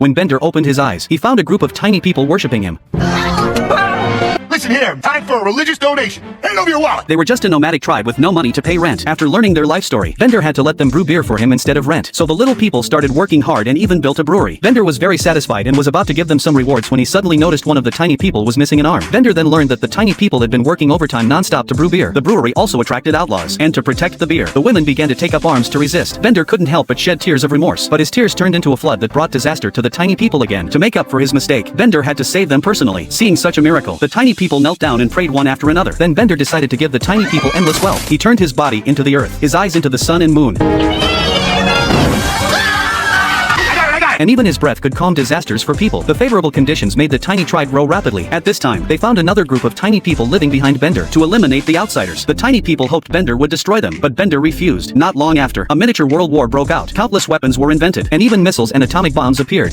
When Bender opened his eyes, he found a group of tiny people worshipping him. Listen here, time for a religious donation. Hand over your wallet. They were just a nomadic tribe with no money to pay rent. After learning their life story, Bender had to let them brew beer for him instead of rent. So the little people started working hard and even built a brewery. Bender was very satisfied and was about to give them some rewards when he suddenly noticed one of the tiny people was missing an arm. Bender then learned that the tiny people had been working overtime non-stop to brew beer. The brewery also attracted outlaws. And to protect the beer, the women began to take up arms to resist. Bender couldn't help but shed tears of remorse. But his tears turned into a flood that brought disaster to the tiny people again. To make up for his mistake, Bender had to save them personally. Seeing such a miracle, the tiny people knelt down and prayed one after another. Then Bender decided to give the tiny people endless wealth. He turned his body into the earth, his eyes into the sun and moon. And even his breath could calm disasters for people. The favorable conditions made the tiny tribe grow rapidly. At this time, they found another group of tiny people living behind Bender to eliminate the outsiders. The tiny people hoped Bender would destroy them, but Bender refused. Not long after, a miniature world war broke out. Countless weapons were invented, and even missiles and atomic bombs appeared.